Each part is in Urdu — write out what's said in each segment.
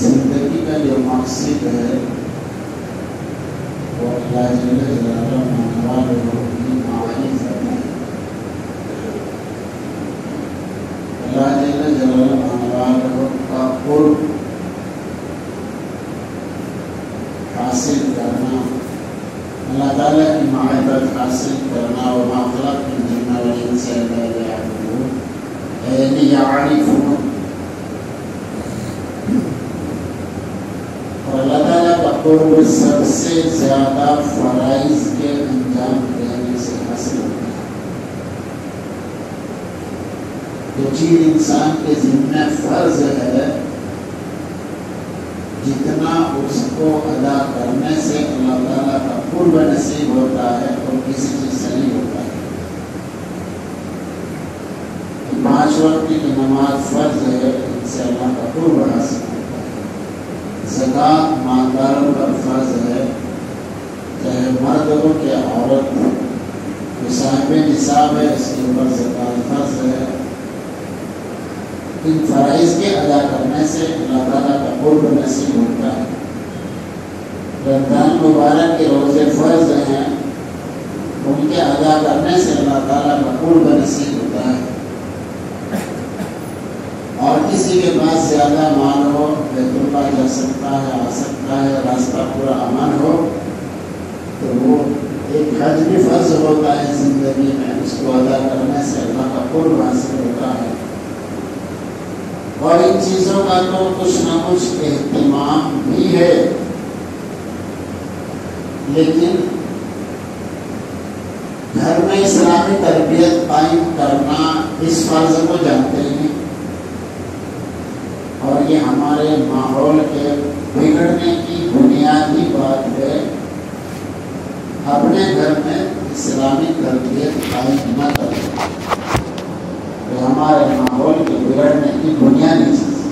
زندگی کا جو مقصد ہے وہ اللہ جل جلالہ کی معرفت ہے۔ اللہ جل جلالہ کا قرب حاصل کرنا، اللہ تعالیٰ کی معرفت حاصل کرنا، وما خلقت الجن والانس الا ليعبدون، اے ليعرفون۔ اور اللہ تعالیٰ کا قرب سب سے زیادہ فرائض کے انجام دینے سے حاصل ہوتا ہے۔ جو چیز انسان کے ذمہ فرض ہے، جتنا اس کو ادا کرنے سے اللہ تعالیٰ کا قرب نصیب ہوتا ہے اور کسی چیز سے نہیں ہوتا ہے۔ 5 وقت کی نماز فرض ہے، ان سے اللہ کا قرب حاصل ہوتا ہے۔ زکوٰۃ مالداروں پر فرض ہے، چاہے مرد ہو کہ عورت، جو صاحب نصاب ہے اس کے اوپر زکوٰۃ فرض ہے۔ ان فرائض کے ادا کرنے سے اللہ تعالیٰ کا قرب نصیب ہوتا ہے۔ رمضان مبارک کے روزے فرض ہیں، ان کے ادا کرنے سے اللہ تعالیٰ کا قرب نصیب ہوتا ہے۔ اور کسی کے پاس زیادہ مال ہو، بیت اللہ جا سکتا ہے، آ سکتا ہے، راستہ پورا امن ہو، تو وہ ایک حج بھی فرض ہوتا ہے زندگی میں، اس کو ادا کرنے سے اللہ کا قرب حاصل ہوتا ہے۔ اور ان چیزوں کا تو کچھ نہ کچھ اہتمام بھی ہے، لیکن گھر میں اسلامی تربیت قائم کرنا اس فرض کو جانتے ہیں، اور یہ ہمارے ماحول کے بگڑنے کی بنیادی بات ہے۔ اپنے گھر میں اسلامی تربیت قائم نہ کریں، یہ ہمارے ماحول کے بگڑنے کی بنیادی چیز ہے۔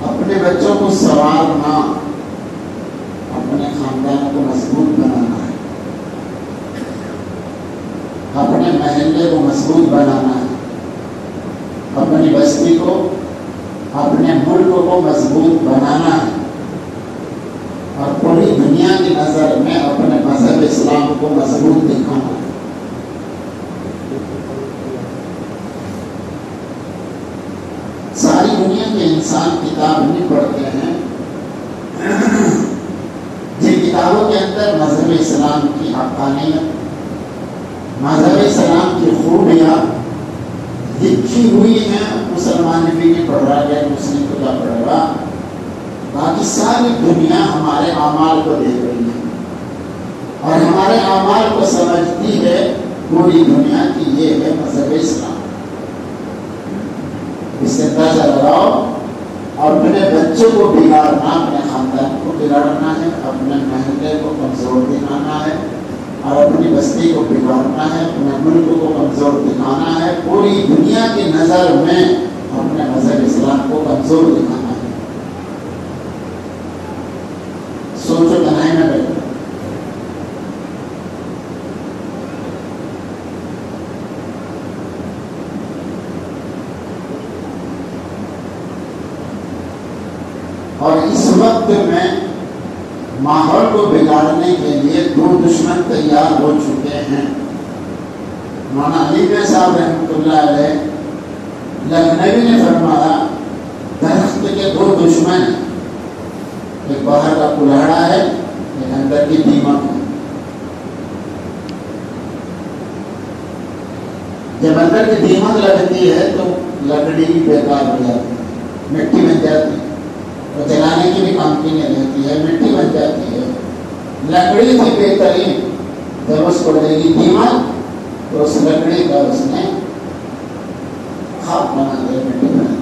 اپنے بچوں کو سنوارنا، اپنے خاندان کو مضبوط بنانا ہے، اپنے محلے کو مضبوط بنانا ہے، اپنی بستی کو، اپنے ملک کو مضبوط بنانا ہے، اور پوری دنیا کی نظر میں اپنے مذہب اسلام کو مضبوط دکھانا ہے۔ ساری دنیا کے انسان کتاب نہیں پڑھتے ہیں، جن کتابوں کے اندر مذہب اسلام کی حقانیت، مذہب اسلام کی خوبیاں لکھی ہوئی ہیں، مسلمان بھی نہیں پڑھ رہا ہے، مسلم کو کیا پڑھے گا؟ باقی ساری دنیا ہمارے اعمال کو دیکھ رہی ہے، اور ہمارے اعمال کو سمجھتی ہے پوری دنیا کی یہ ہے مذہب اسلام۔ اس سے اندازہ لگاؤ، اور اپنے بچوں کو بگاڑنا، اپنے خاندان کو بگاڑنا ہے، اپنے محلے کو کمزور دکھانا ہے، اور اپنی بستی کو بگاڑنا ہے، اپنے ملک کو کمزور دکھانا ہے، پوری دنیا کی نظر میں اپنے مذہب اسلام کو کمزور دکھانا ہے۔ سوچو بنائے نہ بیٹھو۔ اور اس وقت میں ماحول کو بگاڑنے کے لیے 2 دشمن تیار ہو چکے ہیں۔ مولانا علی گڑھ صاحب رحمۃ اللہ علیہ لکھنوی نے فرمایا، درخت کے 2 دشمن ہیں، ایک باہر کا کلاڑا ہے، ایک اندر کی دیمک ہے۔ جب اندر کی دیمک لگتی ہے تو لکڑی بیکار ہو جاتی ہے، مٹی بن جاتی ہے، اور جلانے کی بھی کام کی نہیں رہتی ہے، مٹی بن جاتی ہے۔ لکڑی تھی بہترین، جب اس کو لے گی دیمک تو اس لکڑی کا اس نے خاک بنا دیا، مٹی بنا دیا۔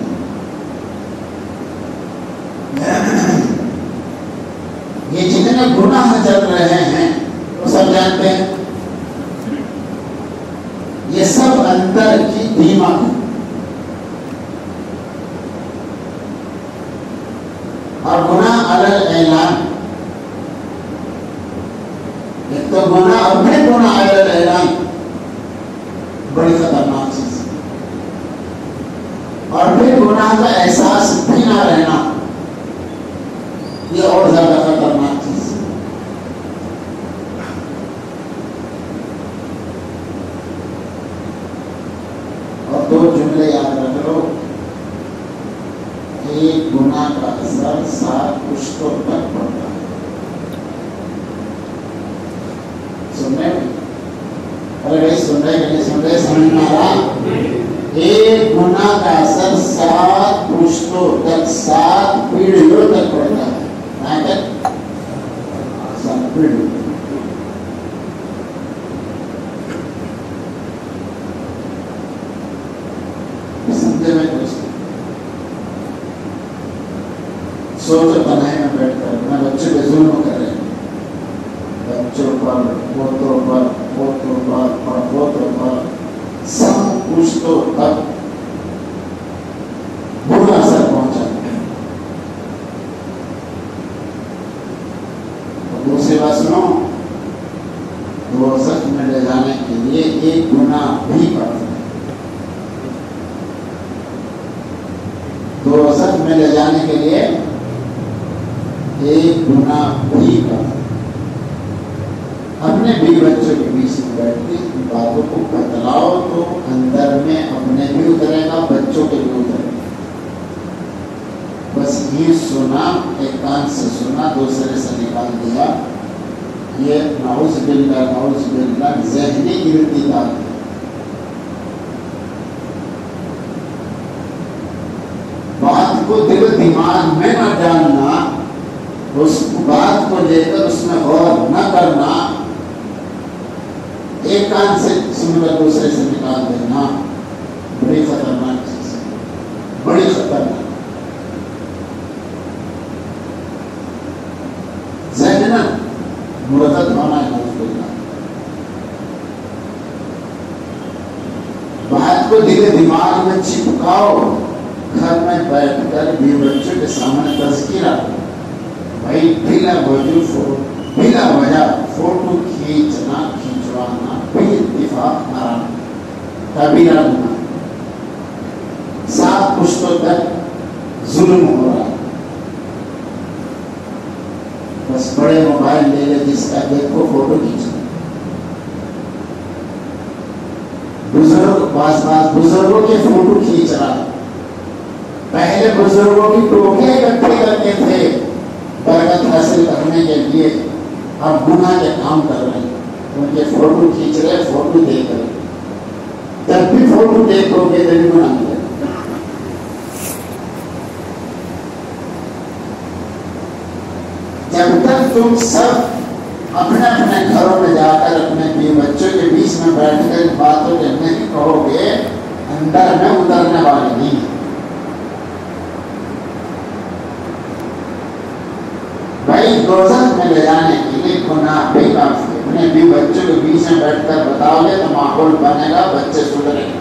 یہ جتنے گناہ چل رہے ہیں وہ سب جانتے ہیں، یہ سب اندر کی دیمک ہے۔ اور گناہ علی الاعلان، ایک تو گناہ اپنے گناہ علی الاعلان بڑی خطرناک چیز ہے۔ گناہ کا احساس بھی نہ رہنا، یہ اور زیادہ خطرناک چیز ہے۔ اور دو جملے یاد رکھ لو، ایک گناہ کا اثر 7 پشتوں تک پڑتا ہے۔ سن رہے ہیں؟ ارے بھائی سن رہے کہ نہیں سن رہے؟ سمجھ میں آ رہا؟ ایک گناہ کا اثر 7 پشتوں تک، 7 پیڑھیوں تک پڑتا ہے۔ کہاں تک؟ 7 پیڑھیوں۔ سمجھے میں دوست؟ سوچو تنہائی میں بیٹھ کر اپنے بچے پہ ظلم کر رہے ہیں، بچوں پر، پوتوں پر، پوتوں پر، پڑپوتوں پر، سب پشتوں تک برا اثر پہنچا ہے۔ اور دوسری بات سنو، دوزخ میں لے جانے کے لیے ایک گناہ بھی پڑتا ہے۔ دوزخ میں لے جانے کے لیے ایک گناہ بھی پڑتا ہے۔ اپنے بیوی بچوں کے بیچ میں بیٹھ کے ان باتوں کو بتلاؤ تو اندر میں اپنے بھی اترے گا، بچوں کے بھی اترے گا۔ بس یہ سنا، ایک کان سے سنا، دوسرے سے نکال دیا، یہ نعوذ باللہ ذہنی ارتداد ہے۔ بات کو دل و دماغ میں نہ ڈالنا، اس بات کو لے کر اس میں غور نہ کرنا، ایک کان سے سن کر دوسرے سے نکال دینا، بڑی خطرناک چیز ہے، بڑی خطرناک۔ ذہن مرتد ہونا ہے، بات کو دل دماغ میں چپکاؤ، گھر میں بیٹھ کر بھی بچوں کے سامنے تذکرہ، بھائی بلا وجہ فوٹو کھینچنا کھینچوانا بھی اتفاق حرام، کبیرہ گناہ، 7 پشتوں تک ظلم ہو رہا ہے۔ بس بڑے موبائل لے لے، جس کا دیکھو فوٹو کھینچنا۔ بزرگوں کے فوٹو کھینچ رہا ہے۔ پہلے بزرگوں کی ٹوکریاں اکٹھے کرتے تھے برکت حاصل کرنے کے لیے، اب گناہ کے کام کر رہے ہیں، ان کے فوٹو کھینچ رہے، فوٹو دیکھ رہے۔ جب بھی فوٹو دیکھو گے تو گناہ ملے گا۔ جب تک تم سب اپنے اپنے گھروں میں جا کر اپنے بیوی بچوں کے بیچ میں بیٹھ کر باتوں کے نہیں کہو گے، اندر میں اترنے والے نہیں ہیں۔ بھائی دوزخ میں لے جانے کے لیے گناہ بھی کافی ہے۔ اپنے بیوی بچوں کے بیچ میں بیٹھ کر بتاؤ گے تو ماحول بنے گا، بچے سدھرے گا۔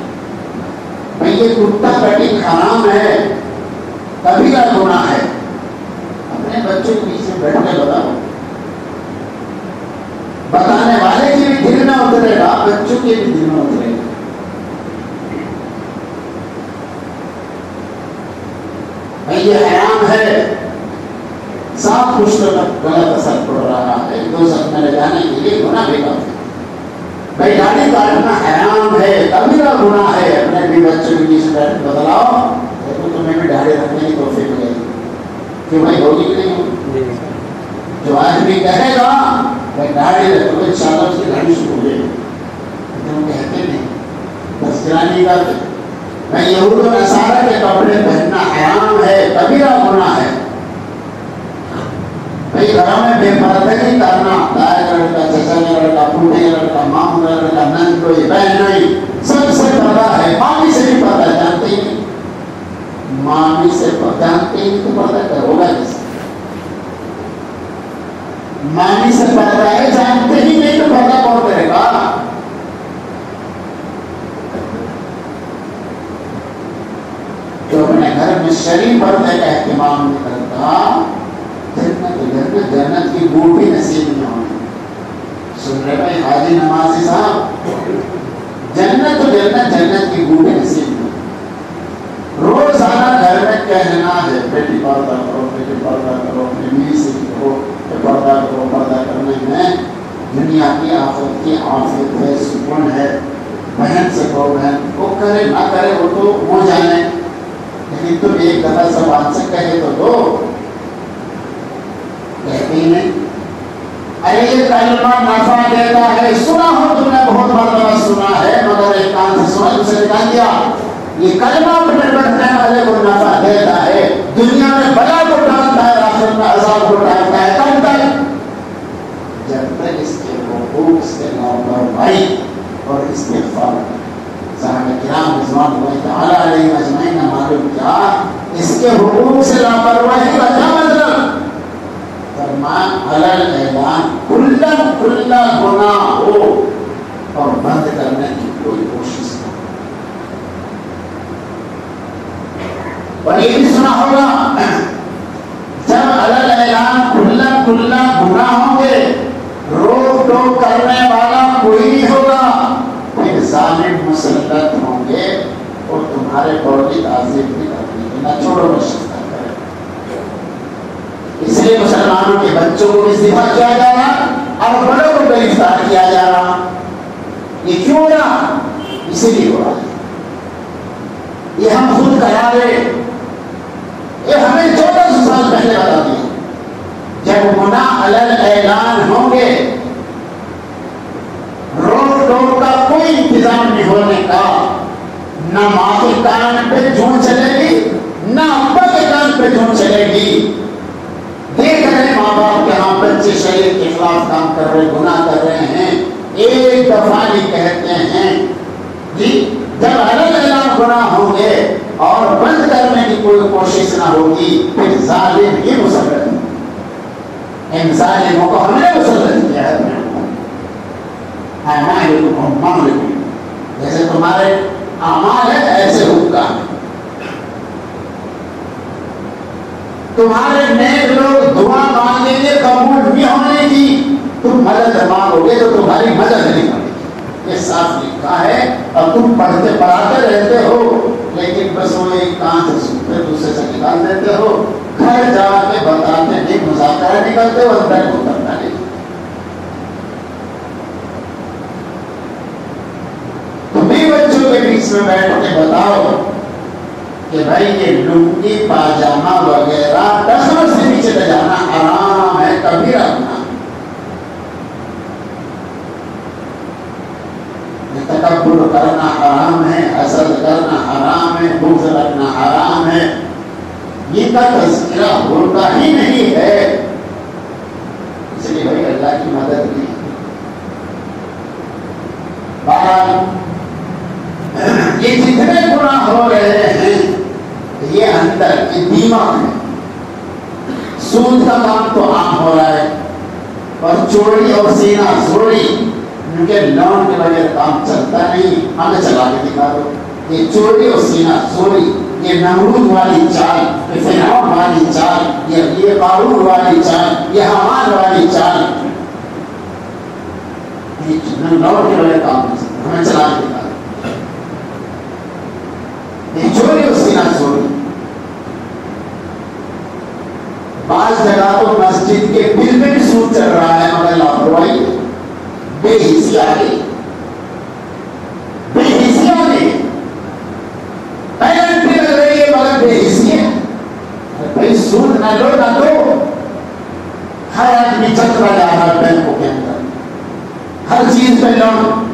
بھائی یہ کتا کٹنگ حرام ہے، کبیرہ گناہ ہے، اپنے بچوں کے بیچ میں بیٹھ کے بتاؤ، بتانے والے کے بھی دل میں اترے گا، بچوں کے بھی دل میں اترے گا۔ بھائی یہ حرام ہے، 7 پشتوں تک غلط اثر پڑ رہا ہے، دوزخ میں لے جانے کے لیے گناہ بھی کافی۔ بھائی داڑھی کاٹنا حرام ہے، کبیرہ گناہ ہے، اپنے بھی بچوں کے بیچ میں بتلاؤ، دیکھو تمہیں بھی داڑھی رکھنے کی توفیق ملے گی۔ کہ بھائی ہوگی کہ نہیں ہوگی؟ جو آدمی کہے گا بھائی داڑھی رکھو، انشاءاللہ اس کی داڑھی شروع ہو جائے گی، لیکن وہ کہتے نہیں، تذکرہ نہیں کرتے۔ بھائی یہود و نصارہ کے کپڑے پہننا حرام ہے، کبیرہ گناہ ہے۔ بھائی گھروں میں بے پردگی کرنا، دائیں کا لڑکا، چچا کا لڑکا، پھوپھی کا لڑکا، ماموں کا لڑکا، نند کوئی بہن نہیں، سب سے پردہ ہے، مامی سے بھی پردہ، جانتے ہی نہیں، مامی سے جانتے ہی نہیں تو پردہ کیا ہوگا؟ کیسے مامی سے پردہ ہے، جانتے ہی نہیں تو پردہ کون کرے گا؟ جو اپنے گھر میں شرعی پردے کا اہتمام نہیں کرتا، جنت کی بو بھی نصیب نہیں ہوگی۔ سن رہے بھائی حاجی نمازی صاحب، جنت تو جنت کی بو بھی نصیب نہیں۔ روزانہ گھر کہنا ہے بیٹی پردہ کرو، بیٹی پردہ کرو، اپنی بیوی سے کہو کہ پردہ کرو، پردہ کرنے میں دنیا کی آخرت کی عافیت ہے، سکون ہے. بہن سے کہو، بہن وہ کرے نہ کرے وہ تو ہو جانے، لیکن تم ایک دفعہ زبان سے کہے تو دو. کہتے ہی نہیں. ارے یہ کلمہ نفع دیتا ہے، سنا ہو تم نے بہت مرتبہ سنا ہے، مگر ایک کان سے سنا دوسرے کان دیا. یہ کلمہ اپنے بڑھنے والے کو نفع دیتا ہے، دنیا میں بلا کو ٹالتا ہے، آخرت میں عذاب کو ٹالتا ہے. کب تک؟ جب تک اس کے حقوق سے لاپرواہی اور استغفار. صحابہ کرام رضوان اللہ تعالی علیہم اجمعین نے معلوم کیا اس کے حقوق سے لاپرواہی کا کیا مطلب؟ فرمان علل اعلان کھلا گناہ ہو اور بند کرنے کی کوئی کوشش نہ. اور یہ بھی سنا ہوگا جب علل اعلان کھلا گناہ ہوں گے، روک ٹوک کرنے والا کوئی نہیں ہوگا، پھر ظالم مسلط ہوں گے اور تمہارے بڑی تعظیم بھی کریں گے، نہ چھوڑو نہ شکر کرے. اس لیے مسلمانوں کے بچوں کو بھی دفاع کیا جا رہا اور بڑوں کو گرفتار کیا جا رہا. یہ کیوں ہو رہا؟ اسی لیے ہو رہا ہے. یہ ہم خود کرا رہے، یہ ہمیں 14 سال پہلے بتا دیا. جب گناہ علل اعلان ہوں گے، روک ٹوک کا کوئی انتظام نہیں ہونے کا، نہ ماں کے کان پہ جھوٹ چلے گی، نہ ابا کے کان پہ جھوٹ چلے گی. دیکھ رہے ماں باپ کے ہاں بچے شریعت کے خلاف کام کر رہے، گناہ کر رہے ہیں، ایک دفعہ نہیں کہتے ہیں جی. جب علل اعلان گناہ ہوں گے اور بند کرنے کی کوئی کوشش نہ ہوگی، پھر ظالم ہی مسلط. ان ظالموں کو ہم نے مسلط کیا ہے. جیسے تمہارے اعمال ہے ایسے حکام ہے. تمہارے نیک لوگ دعا مانگیں گے قبول بھی ہونے کی، تم مدد مانگو گے تو تمہاری مدد نہیں ہوگی. یہ صاف لکھا ہے. اور تم پڑھتے پڑھاتے رہتے ہو، لیکن بس وہ ایک کان سے سنتے دوسرے سے نکال دیتے ہو، گھر جا کے بتاتے نہیں، مذاکرہ نکلتے ہو، اندر کو کرنا نہیں. تمہیں بچوں کے بیچ میں بیٹھ کے بتاؤ کہ بھائی یہ لنگی پاجامہ وغیرہ ٹخنوں سے نیچے لے جانا حرام ہے، کبھی رکھنا. تکبر کرنا حرام ہے، حسد کرنا حرام ہے، بغض رکھنا حرام ہے. یہ کا تذکرہ ہوتا ہی نہیں ہے. اس لیے بھائی اللہ کی مدد نہیں. یہ جتنے گناہ ہو رہے ہیں یہ اندر یہ دماغ ہے. سود کا کام تو عام ہو رہا ہے، اور چوری اور سینہ زوری، ان کے لون کے بغیر کام چلتا نہیں. ہمیں چلا کے دکھا دو. یہ چوری اور سینہ زوری، یہ نمرود والی چال، یہ فرعون والی چال، یہ قارون والی چال، یہ حامان والی چال، یہ لون کے بغیر کام نہیں چلتا. ہمیں چلا کے دکھا دو. یہ چوری اور سینہ زوری. بعض جگہ تو مسجد کے بل میں بھی سود چل رہا ہے، مگر لاپرواہی، بے حسی آ گئی، بے حسی آ گئی. پیمنٹ بھی لگ رہی ہے مگر بے حسی ہے. بھائی سود نہ لو نہ دو. ہر آدمی چل رہا ہے ہر بینکوں کے اندر، ہر چیز پہ لون.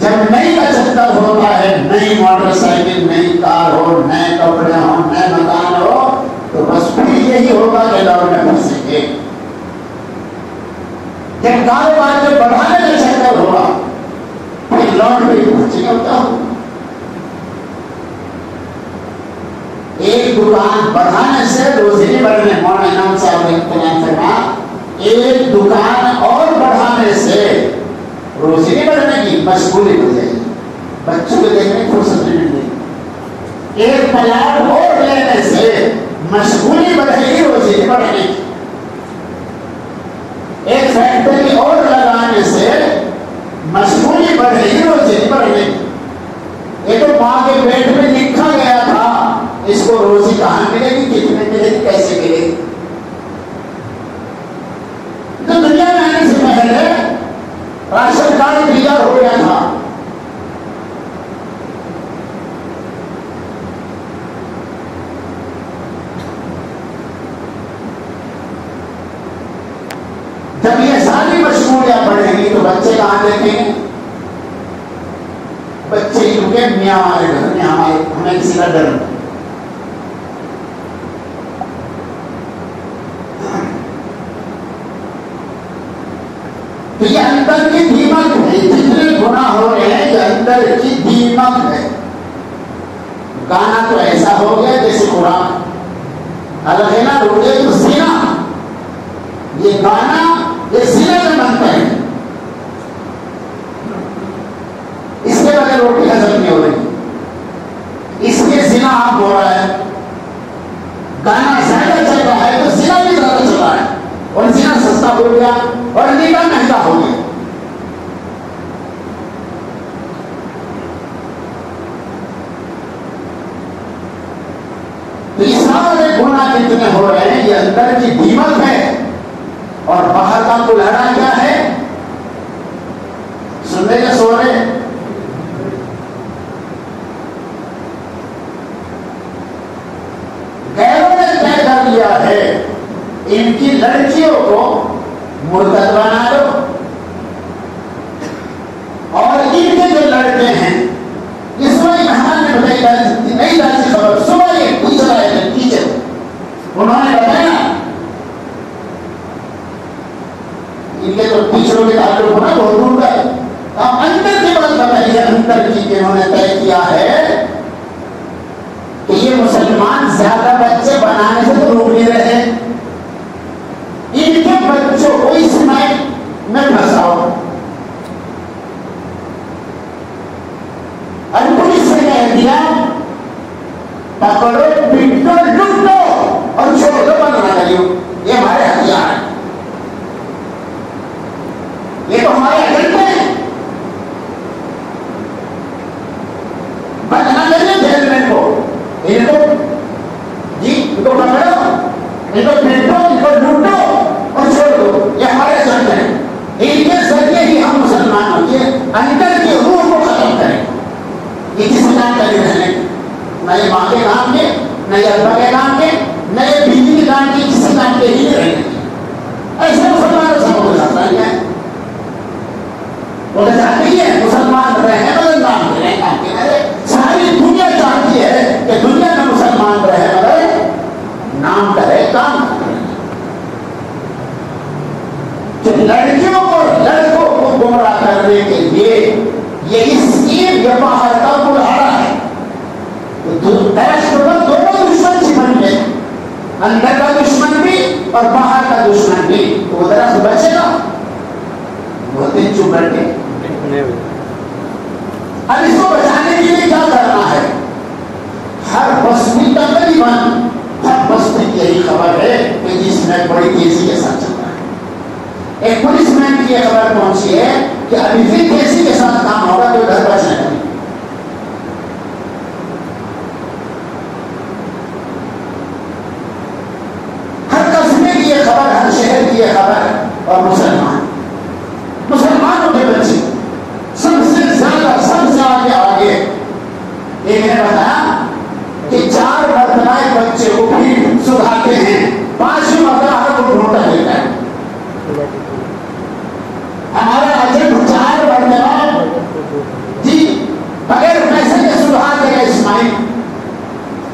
جب نئی کا چکر ہوتا ہے، نئی موٹر سائیکل، نئی کار ہو، نئے کپڑے ہو، نئے مکان ہو، تو بس پھر یہی ہوگا کہ لون میں پھنسیں گے. جب کاروبار کو بڑھانے کا چکر ہوگا پھر لون پہ پہنچے گا. ایک دکان بڑھانے سے روزی نہیں بڑھنے. مولانا انعام صاحب نے اطلاع فرمایا ایک دکان اور بڑھانے سے روزی نہیں بڑھنے کی، مشغولی بڑھ جائے گی. بچوں کو دیکھنے کی فرصت نہیں ملے گی. ایک پلاٹ اور لینے سے مشغولی بڑھے گی، روزی نہیں بڑھنے کی. ایک فیکٹری اور لگانے سے مشغولی بڑھے گی، روزی نہیں بڑھنے کی. یہ تو ماں کے پیٹ میں لکھا کہاں ملے گی، کتنے ملے گی، کیسے ملے گی؟ تو دنیا میں آنے سے پہلے راشن کارڈ تیار ہو گیا تھا. جب یہ ساری مشغولیاں بڑھیں گی تو بچے کہاں دیکھیں گے؟ بچے کیونکہ میاں ہمارے گھر میں ہمیں کسی کا ڈر نہیں. تو یہ اندر کی دیمک ہے، جتنے گناہ ہو رہے ہیں یہ اندر کی دیمک ہے. گانا تو ایسا ہو گیا جیسے قرآن الغنا روڑے تو زنا، یہ گانا یہ زنا میں بنتا ہے، اس کے بغیر روٹی ہضم نہیں ہو رہی، اس لیے زنا آپ ہو رہا ہے. گانا زیادہ چل رہا ہے تو زنا بھی زیادہ چل رہا ہے، اور زنا سستا ہو گیا اور نکاح مہنگا ہو گیا. تو یہ سارے گناہ کتنے ہو رہے ہیں یہ اندر کی دیمک ہے، اور باہر کا کلہڑا کیا ہے؟ سن رہے یا سو رہے؟ غیروں نے طے کر لیا ہے ان کی لڑکیوں کو مرتد بنا دو، اور ان کے جو لڑکے ہیں اس وقت مہمان نے بتائی نہیں تازی خبر، صبح یہ ٹیچر آئے تھے، ٹیچر انہوں نے بتایا ان کے تو ٹیچروں کے تعلق ہونا بہت دور کا ہے. اب اندر کی بات بتائیے، اندر کی کہ انہوں نے طے کیا ہے کہ یہ مسلمان زیادہ بچے بنانے سے تو روک نہیں رہے، ان کے بچوں کو اس میں پھنساؤ. اور پولیس نے کہہ دیا پکڑو پیٹو لوٹو اور چھوڑ دو، بند نہ کریو، یہ ہمارے ہتھیار ہیں، یہ تو ہمارے ایجنڈے ہیں، بند نہ کریے جیل میں کو، ان کو جی ان کو پکڑو، ان کو پیٹو، ان کو لوٹو اور چھوڑ دو، یہ ہمارے ایجنڈے ہیں. ان کے ذریعے ہی ہم مسلمانوں کے اندر کی روح کو ختم کریں. یہ کسی کام کا نہیں رہنے، نہ یہ ماں کے کام کے، نہ یہ ابا کے کام کے، نہ یہ بیوی کے کام کے، کسی کام کے ہی نہیں رہنے. ایسے مسلمانوں سے ہو جاتا ہے، وہ چاہتے ہی ہے مسلمان رہے مگر نام کریں کام کے. ساری دنیا چاہتی ہے کہ دنیا میں مسلمان رہے مگر نام کرے کام کرے. تو لڑکیوں کو لڑکوں کو گمراہ کرنے کے لیے یہ اسکیم یہ باہر کا کلہڑا ہے. دونوں دشمن چمن گئے، اندر کا دشمن بھی اور باہر کا دشمن بھی. تو وہ درخت بچے گا، وہ دن چپ بیٹھے. اب اس کو بچانے کے لیے کیا کرنا ہے؟ ہر بستی تقریباً ہر بستی کی یہی خبر ہے کہ جس میں بڑی تیزی کے ساتھ چل رہا ہے. ایک پولیس مین کی یہ خبر پہنچی ہے کہ ابھی بھی تیزی کے ساتھ کام ہوگا تو گھر بچ نہیں. ہر قصبے کی یہ خبر، ہر شہر کی یہ خبر، اور مسلمانوں کے بچے سب سے زیادہ سب سے آگے. ایک نے بتایا کہ 4 مرتبہ بچے کو بھی سدھارتے ہیں، 5ویں مرتبہ کو ڈھونڈا دیتا ہے. ہمارا ایجنٹ 4 مرتبہ جی بغیر پیسے کے سدھار دے گا اسماعیل،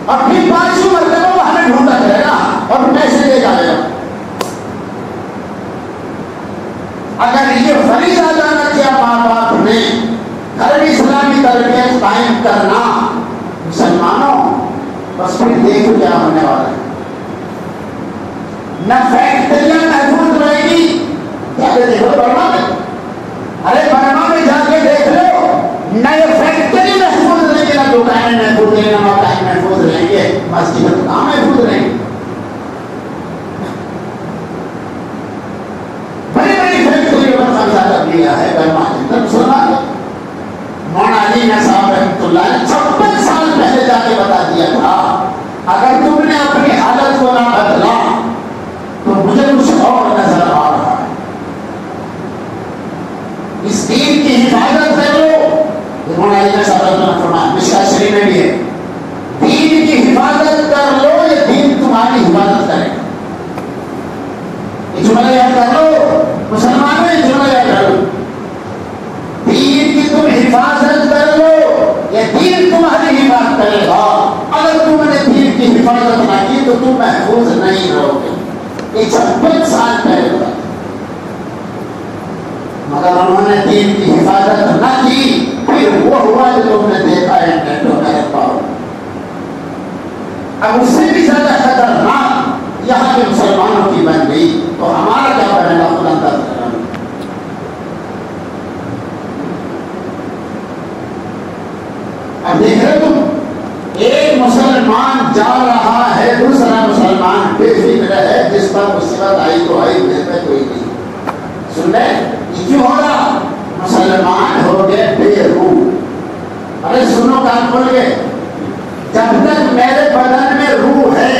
اور پھر 5ویں مرتبہ وہ ہمیں ڈھونڈا کرے گا اور پیسے دے جائے گا. اگر یہ فریضہ ادا نہ کیا ماں باپ نے گھر میں اسلامی تربیت قائم کرنا مسلمانوں، بس پھر دیکھو کیا ہونے والا ہے. نہ فیکٹریاں محفوظ رہے گی. دیکھو برما میں، ارے برما میں جا کے دیکھ لو، نہ یہ فیکٹری محفوظ رہیں گی، نہ دکانیں محفوظ رہیں گی، نہ مکان محفوظ رہیں گے، مسجد کہاں محفوظ رہیں گے. ہے مسلمان. مولانا علی صاحب رحمۃ اللہ نے 56 سال پہلے جا کے بتا دیا تھا اگر تم نے فرمایا مشکات شریف میں بھی ہے، دین کی حفاظت کر لو یا دین تمہاری حفاظت کرے گا. یہ جملہ یاد کر لو مسلمانوں، یہ جملہ یاد کر لو، دین کی تم حفاظت کر لو یا دین تمہاری حفاظت کرے گا. اگر تم نے دین کی حفاظت نہ کی تو تم محفوظ نہیں رہو گے. یہ 56 سال پہلے بتا، مگر انہوں نے دین کی حفاظت نہ کی. پھر وہ ہوا جو تم نے دیکھا ہے نیٹو میں پاؤ. اب اس سے بھی زیادہ خطرناک یہاں کے مسلمانوں کی بن گئی تو ہمارا کیا بنے گا؟ خدا انداز کرنا. اب دیکھ رہے تم، ایک مسلمان جا رہا ہے، دوسرا مسلمان بے فکر ہے، جس پر مصیبت آئی تو آئی، میرے پہ کوئی نہیں. سن لے یہ کیوں ہو رہا؟ مسلمان ہو گئے بے روح. ارے سنو کان کھول کے، جب تک میرے بدن میں روح ہے،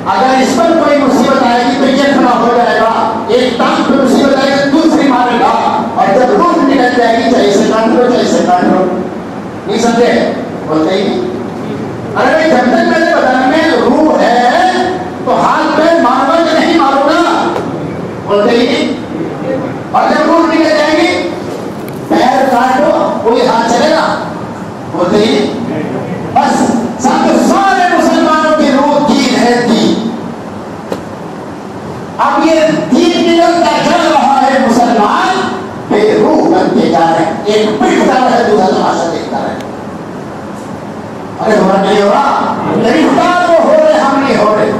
اگر اس پر کوئی مصیبت آئے گی تو یہ کھڑا ہو جائے گا. ایک ٹانگ پہ مصیبت آئے گی دوسری مارے گا، اور جب روح نکل جائے گی چاہے اسے کاٹ لو چاہے اسے کاٹ لو. نہیں سمجھے؟ بولتے ہی نہیں. ارے جب تک میرے بدن میں روح ہے تو ہاتھ پہ مارو کہ نہیں مارو گا؟ بولتے ہی نہیں. اور جب روح نکل جائے گی پیر کاٹو کوئی ہاتھ چلے گا؟ بولتے ہی نہیں. بس سارے مسلمانوں کی روح دین ہے، دین. اب یہ دین نکلتا چل رہا ہے، مسلمان بے روح بنتے جا رہے ہیں. ایک پٹتا رہے دوسرا تماشا دیکھتا رہے. ارے ہو رہا نہیں ہو رہا؟ گرفتار وہ ہو رہے، ہم نہیں ہو رہے.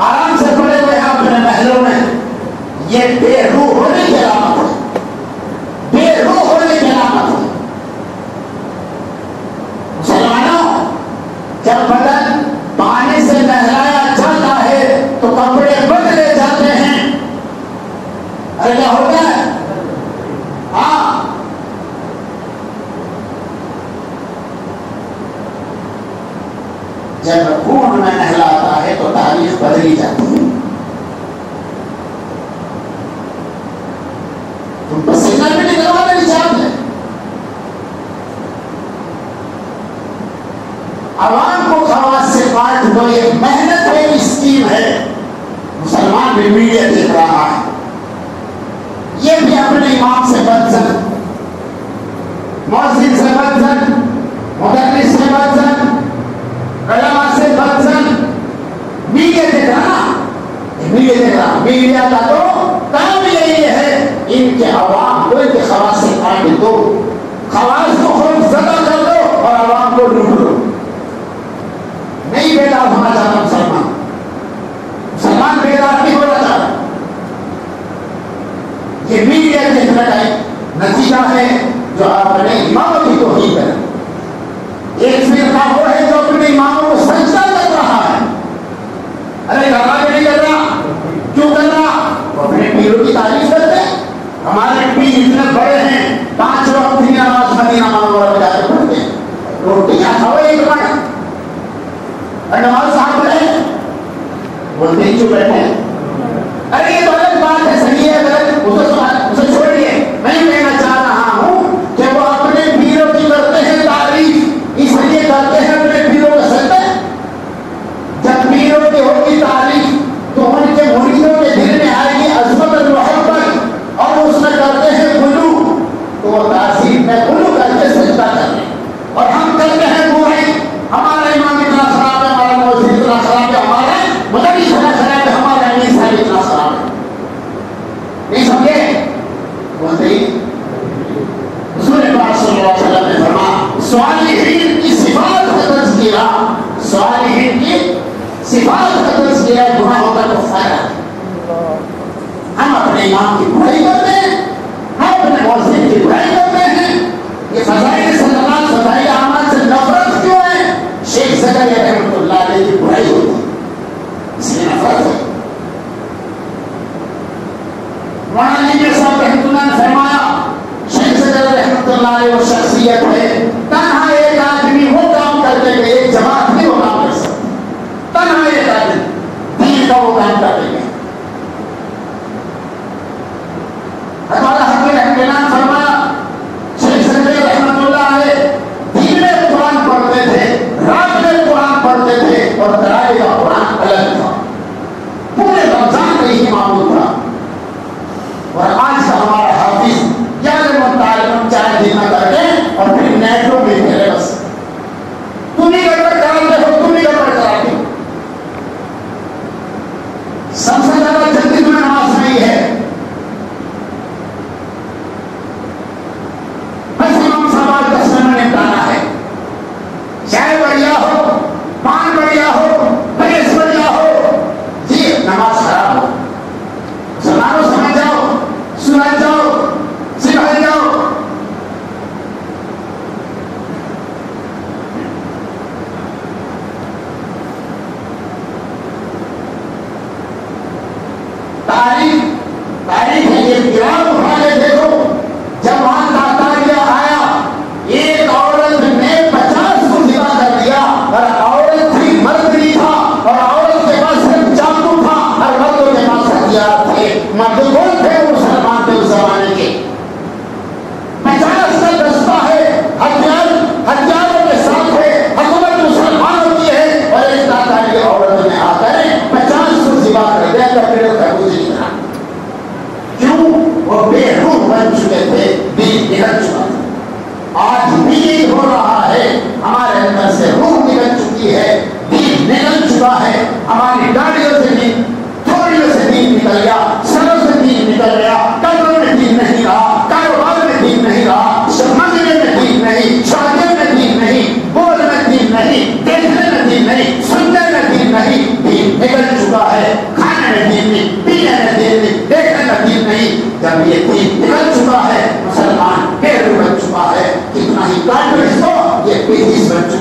آرام سے پڑے ہوئے ہیں اپنے محلوں میں. یہ بے روح ہونے کی علامت ہے، بے روح ہونے کی علامت ہے. مسلمانوں، جب بدن پانی سے نہلایا جاتا ہے تو کپڑے بدلے جاتے ہیں. ارے کیا ہوتا ہے؟ ہاں، جب خون میں نہلاتا ہے تو تاریخ بدلی جاتی ہے. تم پسینہ بھی نکلوا میری جان ہے. عوام کو خواص سے کاٹ دو، یہ محنت ہے، اسکیم ہے. مسلمان بھی میڈیا دیکھ رہا ہے، یہ بھی اپنے امام سے بدزن، مؤذن سے بدزن، مدرس سے بدزن، علماء سے بدزن. میڈیا دیکھ رہا، میڈیا دیکھ رہا. میڈیا کا تو کام یہی ہے ان کے عوام کو ان کے خواص سے کاٹ دو، خواص کو خوف زدہ کر دو اور عوام کو لوٹ دو. نہیں بیدار ہونا چاہتا مسلمان، مسلمان بیدار نہیں ہونا چاہتا. یہ میڈیا دیکھنے کا ایک نتیجہ ہے جو اپنے اماموں کی توہین کرے. ایک فرقہ وہ ہے جو اپنے اماموں کو سجدہ کر رہا ہے. ارے کر رہا کہ نہیں کر رہا؟ کیوں کر رہا؟ وہ اپنے پیروں کی تعریف کرتے ہیں. ہمارے پیر اتنے بڑے ہیں، 5 وقت کی نماز مدینہ منورہ میں جا کے پڑھتے ہیں. روٹیاں کھاؤ ایک بار، نماز صاحب پڑھے بولتے ہی چپ بیٹھے ہیں. ارے یہ تو الگ بات ہے، صحیح ہے غلط اسے چھوڑیے. میں کہنا چاہ رہا ہوں کہ وہ اپنے پیروں کی کرتے ہیں تعریف، اس لیے کرتے ہیں اپنے پیروں کا سجدہ. جب پیروں کی ہوگی تعریف تو ان کے مریدوں کے دل میں آئے گی عظمت اور محبت، اور اس میں کرتے ہیں غلو، تو وہ تعظیم میں غلو کر کے سجدہ کرتے ہیں. اور ہم کرتے ہیں برائی. ہمارا امام اتنا خراب ہے، ہمارا موضوع اتنا خراب ہے، ہمارا مدرس اتنا خراب ہے، ہمارا امیر صاحب اتنا خراب ہے.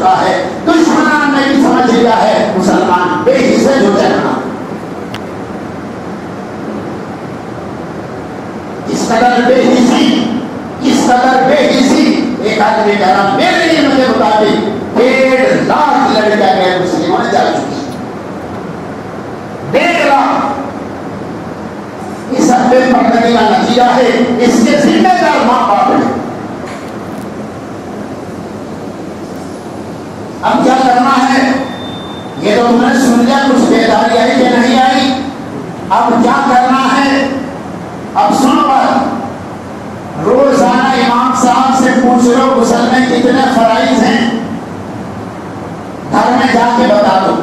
چکا ہے، دشمنان نے بھی سمجھ لیا ہے مسلمان بے حص ہے جو چلنا. اس قدر بے حصی، اس قدر بے حصی. ایک آدمی کہہ رہا میرے لیے مجھے مطابق 1.5 لاکھ لڑکیاں غیر مسلموں نے جا چکی. 1.5 لاکھ. اس حد پردگی کا نتیجہ ہے، اس کے ذمہ دار ماں باپ ہیں. اب کیا کرنا ہے؟ یہ تو تم نے سن لیا، کچھ بیداری آئی کہ نہیں آئی؟ اب کیا کرنا ہے؟ اب سنو بات، روزانہ امام صاحب سے پوچھ لو غسل میں کتنے فرائض ہیں، گھر میں جا کے بتا دو.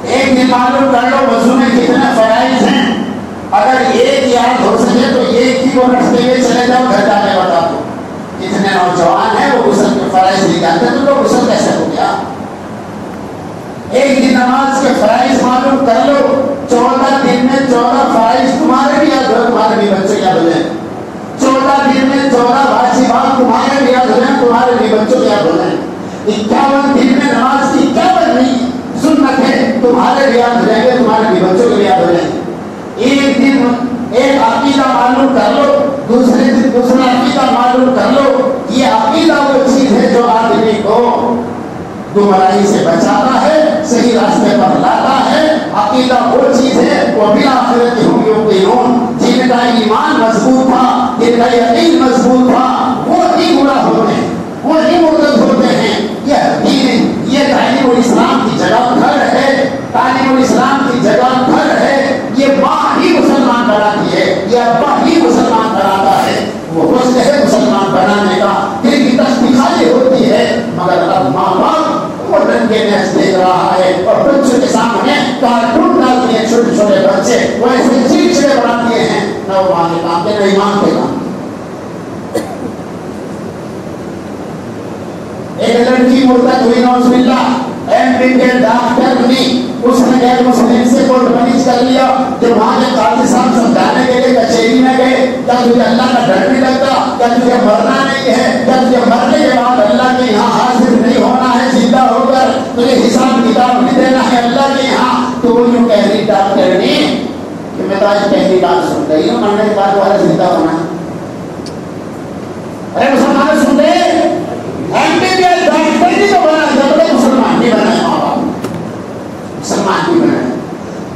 ایک دن معلوم کر لو وضو میں کتنے فرائض ہیں. اگر ایک یاد ہو سکے تو ایک ہی کو رکھتے ہوئے چلے جاؤ، گھر جا کے بتا دو. جتنے نوجوان ہیں وہ غسل کے فرائض نہیں جانتے تو لوگ غسل کیسے ہو گیا؟ ایک دن نماز کے فرائض معلوم کر لو، 14 دن میں 14 فرائض تمہارے بھی یاد ہو، تمہارے بھی بچوں یاد ہو جائیں. 14 دن میں 14 واجبات تمہارے بھی یاد ہو جائیں، تمہارے بھی بچوں یاد ہو جائیں. 51 دن میں نماز کی 51 نہیں سنت ہے، تمہارے بھی یاد ہو جائیں گے، تمہارے بھی بچوں کے بھی یاد ہو جائیں گے. ایک دن ایک عقیدہ معلوم کر لو، دوسرے دن دوسرا عقیدہ معلوم کر لو. یہ عقیدہ وہ چیز ہے جو آدمی کو گمراہی سے بچاتا ہے، صحیح راستے پر لاتا ہے. عقیدہ وہ چیز ہے وہ بالآخرت ہم یوقنون، جن کا ایمان مضبوط تھا، جن کا یقین مضبوط تھا، وہ ہی گمراہ ہوتے ہیں، وہ ہی مرتد ہوتے ہیں. یہ دین، یہ تعلیم الاسلام کی جگہ گھر ہے، تعلیم الاسلام کی جگہ گھر ہے. یہ ماں ہی مسلمان بناتی ہے، یہ ابا ہی مسلمان بناتا ہے. وہ حسن ہے مسلمان بنانے کا، دل کی تسبیح خالی ہوتی ہے. مگر اب ماں باپ وہ رنگے میچ دیکھ رہا ہے اور بچوں کے سامنے کارٹون ڈالتی ہیں. چھوٹے چھوٹے بچے وہ ایسے چڑچڑے بناتے ہیں، نہ وہ ماں کے کام کے نہ ایمان کے کام. ایک لڑکی مرتد ہوئی نعوذ باللہ، ایم پی کے ڈاکٹر نے اس نے غیر مسلم سے کوٹ مریض کر لیا. جب وہاں کے قاضی صاحب سمجھانے کے لیے کچہری میں گئے، کیا تجھے اللہ کا ڈر نہیں لگتا؟ کیا تجھے مرنا نہیں ہے؟ کیا تجھے مرنے کے بعد اللہ کے یہاں حاضر نہیں ہونا ہے؟ زندہ ہو کر تجھے حساب کتاب نہیں دینا ہے اللہ کے یہاں؟ تو وہ یوں کہہ رہی ڈاکٹر نے کہ میں تو آج پہلی بات سن رہی ہوں مرنے کے بعد والا زندہ ہونا. ارے مسلمان سن رہے M B B S doctor نہیں تو بنا، جب مسلمان نہیں بنا. ماں باپ مسلمان نہیں بنا،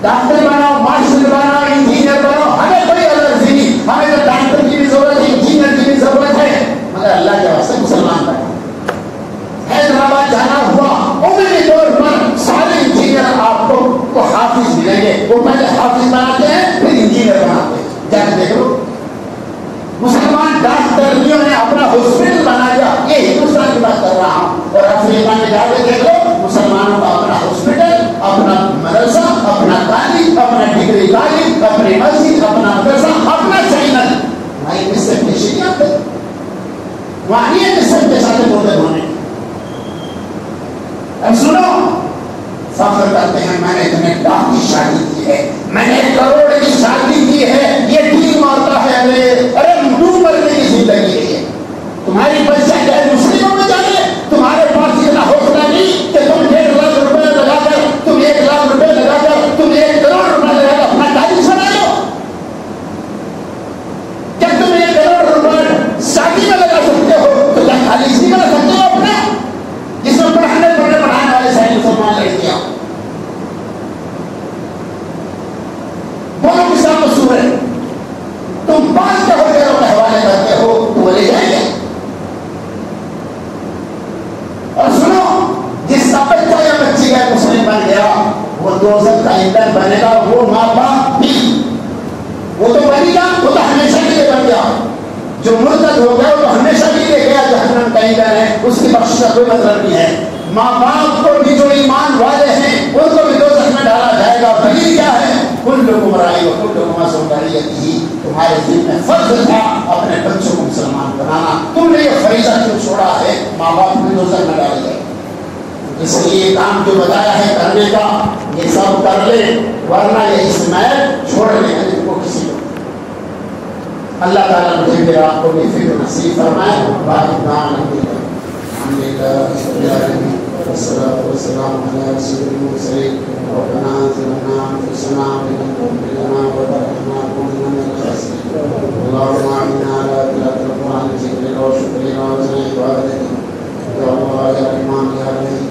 ڈاکٹر بناؤ، ماسٹر بناؤ، انجینئر بناؤ، ہمیں کوئی الرجی نہیں. ہمیں تو ڈاکٹر کی بھی ضرورت ہے، انجینئر کی بھی ضرورت ہے، مگر اللہ کے واسطے مسلمان بنا. حیدرآباد جانا ہوا، عمومی طور پر سارے انجینئر آپ کو حافظ ملیں گے. وہ پہلے حافظ بناتے ہیں پھر انجینئر بناتے ہیں. جا کے دیکھ لو مسلمان ڈاکٹریوں نے اپنا ہاسپٹل بنایا. یہ ہندوستان کی بات کر رہا ہوں. اور افریقہ میں جا کے دیکھ لو مسلمانوں کا اپنا ہاسپٹل، اپنا مدرسہ، اپنا کالج، اپنا ڈگری کالج، اپنی مسجد، اپنا مدرسہ، اپنا چینل. وہاں کس سے پیشی نہیں آتے، وہاں یہ کس سے پیش آتے بولتے ہونے. اب سنو، فخر کرتے ہیں میں نے اتنے لاکھ کی شادی کی ہے، میں نے 1 کروڑ کی شادی کی ہے. یہ دین مارتا ہے. ارے ڈوب مرنے کی زندگی ہے. تمہاری بچہ کیا مسلموں میں جانے، تمہارے پاس اتنا حوصلہ نہیں کہ تم 1.5 لاکھ روپے لگا کر، تم 1 لاکھ روپے لگا کر، تم 1 کروڑ روپے لگا کر اپنا تعلیم بنا لو. جب تم 1 کروڑ روپے شادی میں لگا سکتے ہو تو کیا خالی اسی میں لگا سکتے ہو اپنا، جس میں پڑھانے والے سارے مسلمان لڑکیاں. بولو کس کا قصور ہے؟ تم بات کے ہوٹلوں کے حوالے کرتے ہو تو وہ لے جائیں گے. اور سنو، جس کا بچہ یا بچی کا مسلم بن گیا وہ دوزخ کا ایندھن بنے گا. وہ ماں باپ بھی، وہ تو بنی گا، وہ تو ہمیشہ کے لیے بن گیا. جو مرتد ہو گیا وہ تو ہمیشہ کے لیے گیا جہنم کا ایندھن ہے، اس کی بخشش کا کوئی مطلب نہیں ہے. ماں باپ کو بھی جو ایمان والے ہیں ان کو بھی دوزخ میں ڈالا جائے گا. دلیل کیا ہے؟ کل گمراہی و کل گمراہی. تمہارے دل میں فرض تھا اپنے بچوں کو مسلمان بنانا، تم نے یہ فریضہ کیوں چھوڑا ہے؟ ماں باپ کو دوزخ میں ڈالے گئے. اس لیے کام جو بتایا ہے کرنے کا یہ سب کر لے، ورنہ یہ اس میں چھوڑنے کا جن کو کسی کو. اللہ تعالیٰ مجھے میرا آپ کو بھی فکر نصیب فرمائے. سيد المرسلين ربنا ظلمنا أنفسنا وإن لم تغفر لنا وترحمنا لنكونن من الخاسرين اللهم أعنا على تلاوة القرآن ذكرك وشكرك وحسن عبادتك يا الله يا رحمن يا رحيم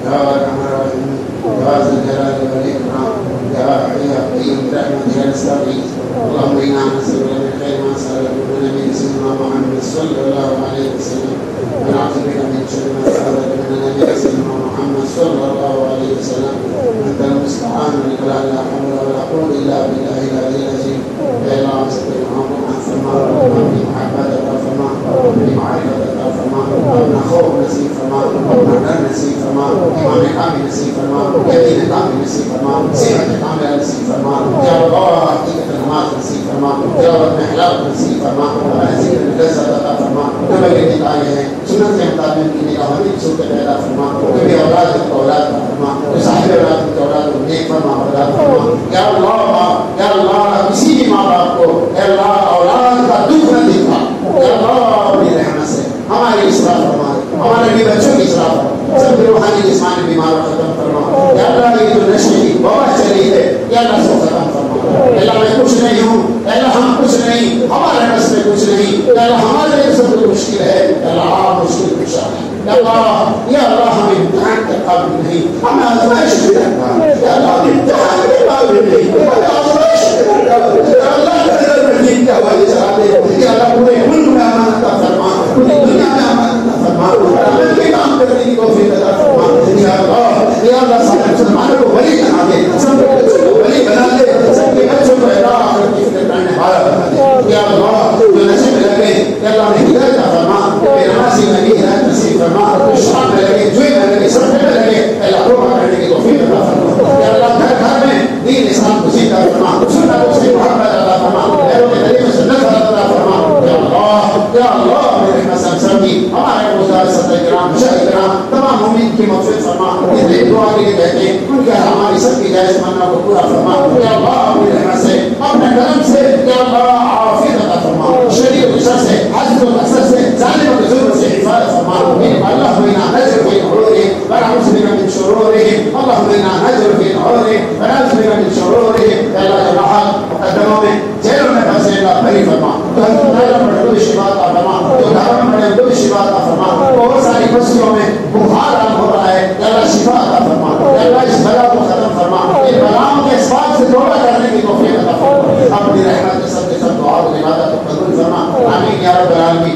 يا أرحم الراحمين يا ذا الجلال والإكرام يا حي يا قيوم برحمتك نستغيث اللهم إنا نسألك من خير ما سألك من نبي سيدنا محمد صلى الله عليه وسلم ونعوذ بك من شر ما سألك من نبي سيدنا محمد صلى الله عليه وسلم أنت المستعان ولك لا حول ولا قوة إلا بالله العلي العظيم يا الله سبحانه وتعالى فرما بمحبتك فرما بمعرفتك فرما ابن خوف نصيب فرما ابن نر نصيب فرما امام کامل نصیب فرما یقین کامل نصیب فرما صحت کاملہ نصیب فرما یا اللہ حقیقت نماز نصیب فرما یا اللہ محلات نصیب فرما ذکر لذت عطا فرما نبی کے تعالی ہے سنت کے مطابق کی نگاہوں کی صورت پیدا فرما نبی اولاد کو اولاد فرما صاحب اولاد کو اولاد کو نیک فرما اولاد فرما یا اللہ کسی بھی ماں باپ کو اے اللہ اولاد کا دکھ نہ دکھا یا اللہ اپنی رحمت سے ہماری اصلاح فرما ہمارے بھی بچوں کی اصلاح فرما سب روحانی جسمانی بیمار ختم فرما یا اللہ یہ جو نشے کی وبا چلی ہے یا اللہ سو ختم فرما اللہ میں کچھ نہیں ہوں اللہ ہم کچھ نہیں ہمارے نفس میں کچھ نہیں اللہ ہمارے لیے سب کچھ مشکل ہے اللہ آپ مشکل کشا ہے یا اللہ ہم امتحان کے قابل نہیں ہم آزمائش کے قابل یا اللہ امتحان کے قابل نہیں ہم آزمائش کے قابل یا اللہ دین کا والی چاہتے یا اللہ پورے ملک میں امانت کا فرما پوری دنیا میں امانت کا فرما عمل کے کام کرنے کی توفیق عطا فرما یا اللہ سارے مسلمانوں کو ولی بنا دے سب کے بچوں کو ولی بنا دے سب کے بچوں کو اللہ کی فکر کرنے والا بنا دے یا اللہ جو نشے میں لگے یا اللہ نے ہدایت عطا فرما بے نمازی میں بھی ہدایت نصیب فرما شام میں لگے جوئی میں لگے سب میں لگے اللہ توبہ کرنے کی توفیق عطا فرما یا اللہ گھر گھر میں دین اسلام کو زندہ فرما سنت سے محبت عطا فرما یا اللہ میرے حسن سبھی ہمارے روزگار صدر کرام شہر کرام تمام مومن کی مغفرت فرما یہ دعا کے لیے کہتے ہیں ان کے ہماری سب کی جائز منہ کو پورا فرما یا اللہ میرے رحمت سے اپنے کرم سے یا اللہ عافیت عطا فرما شریر و شر سے حسد و حسد سے ظالم و ظلم سے حفاظت فرما اللهم انا نجر في نحورهم ونعوذ بك من شرورهم اللهم انا نجر في نحورهم ونعوذ بك من شرورهم یا اللہ جماعت مقدموں میں جیلوں میں پھنسے اللہ بری فرما تو ہم شفا عطا فرما جو دھرم میں دو شفا عطا فرما بہت ساری بستیوں میں بخار عام ہو رہا ہے یا اللہ شفا عطا فرما یا اللہ اس بلا کو ختم فرما ان بلاؤں کے اسباب سے توبہ کرنے کی توفیق عطا فرما اپنی رحمت کے سب دعا و عبادت کو قبول فرما آمین یا رب العالمین